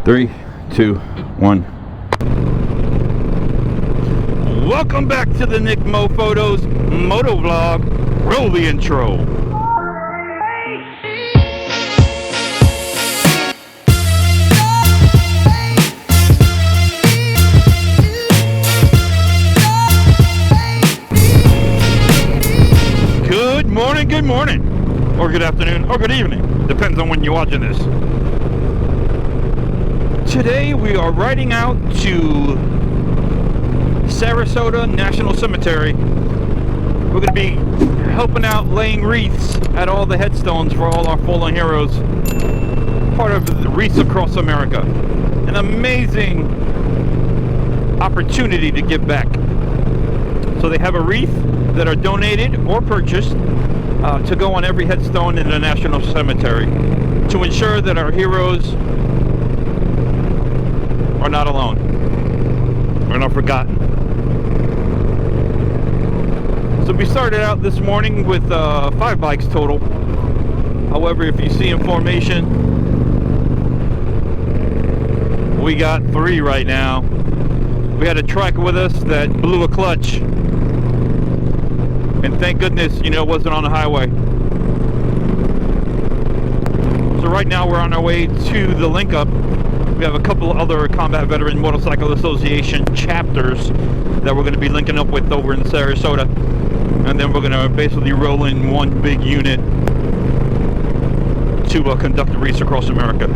3, 2, 1. Welcome back to the Nick Mo Photos Moto Vlog. Roll the intro. Good morning, or good afternoon, or good evening. Depends on when you're watching this. Today we are riding out to Sarasota National Cemetery. We're going to be helping out laying wreaths at all the headstones for all our fallen heroes. Part of the Wreaths Across America. An amazing opportunity to give back. So they have a wreath that are donated or purchased to go on every headstone in the National Cemetery to ensure that our heroes are not alone, are not forgotten. So we started out this morning with 5 bikes total. However, if you see in formation, we got 3 right now. We had a truck with us that blew a clutch. And thank goodness, it wasn't on the highway. So right now we're on our way to the link up. We have a couple other Combat Veteran Motorcycle Association chapters that we're going to be linking up with over in Sarasota. And then we're going to basically roll in one big unit to conduct the Wreaths Across America.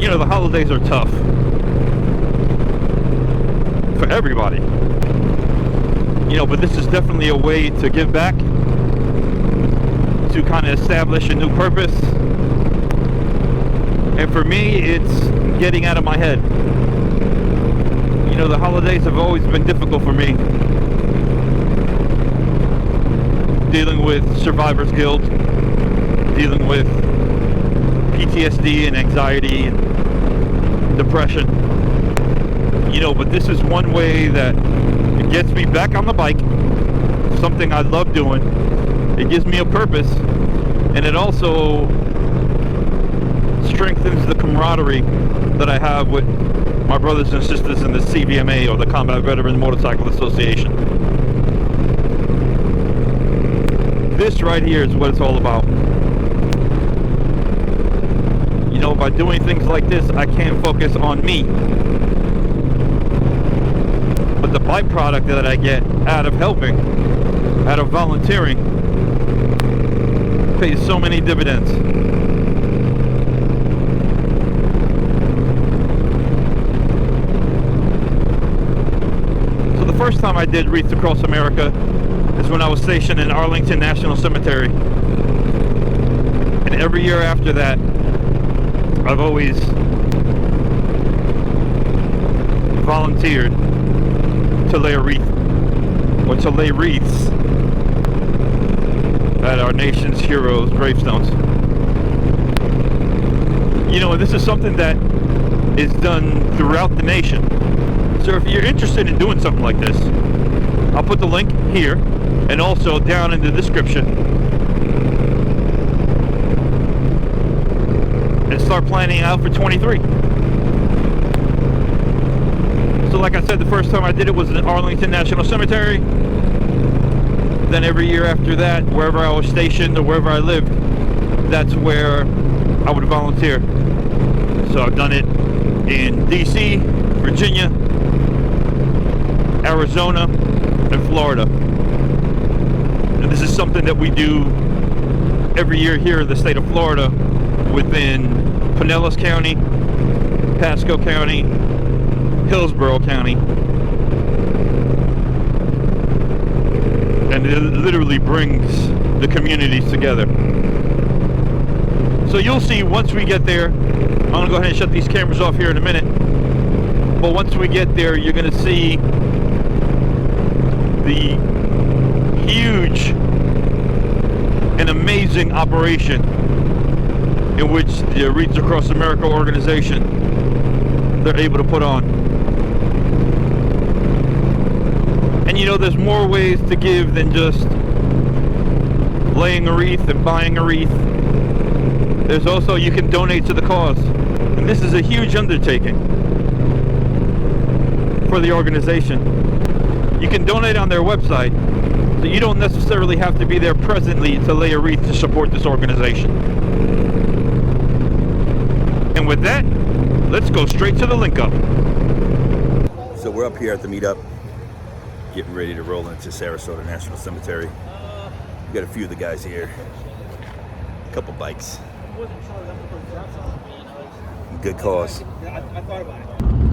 The holidays are tough. For everybody, but this is definitely a way to give back, to kind of establish a new purpose, and for me it's getting out of my head. The holidays have always been difficult for me, dealing with survivor's guilt, dealing with PTSD and anxiety and depression. But this is one way that it gets me back on the bike, something I love doing. It gives me a purpose, and it also strengthens the camaraderie that I have with my brothers and sisters in the CVMA, or the Combat Veteran Motorcycle Association. This right here is what it's all about. By doing things like this, I can't focus on me. But the byproduct that I get out of helping, out of volunteering, pays so many dividends. So the first time I did Wreaths Across America is when I was stationed in Arlington National Cemetery. And every year after that, I've always volunteered to lay a wreath, or to lay wreaths at our nation's heroes' gravestones. And this is something that is done throughout the nation. So if you're interested in doing something like this, I'll put the link here and also down in the description. And start planning out for 23. So like I said, the first time I did it was in Arlington National Cemetery. Then every year after that, wherever I was stationed or wherever I lived, that's where I would volunteer. So I've done it in DC, Virginia, Arizona, and Florida. And this is something that we do every year here in the state of Florida, within Pinellas County, Pasco County, Hillsborough County. And it literally brings the communities together. So you'll see once we get there. I'm going to go ahead and shut these cameras off here in a minute. But once we get there, you're going to see the huge and amazing operation in which the Wreaths Across America organization, they're able to put on. And there's more ways to give than just laying a wreath and buying a wreath. There's also, you can donate to the cause. And this is a huge undertaking for the organization. You can donate on their website, so you don't necessarily have to be there presently to lay a wreath to support this organization. And with that, let's go straight to the link up. So we're up here at the meetup, getting ready to roll into Sarasota National Cemetery. We got a few of the guys here, a couple bikes. Good cause. I thought about it.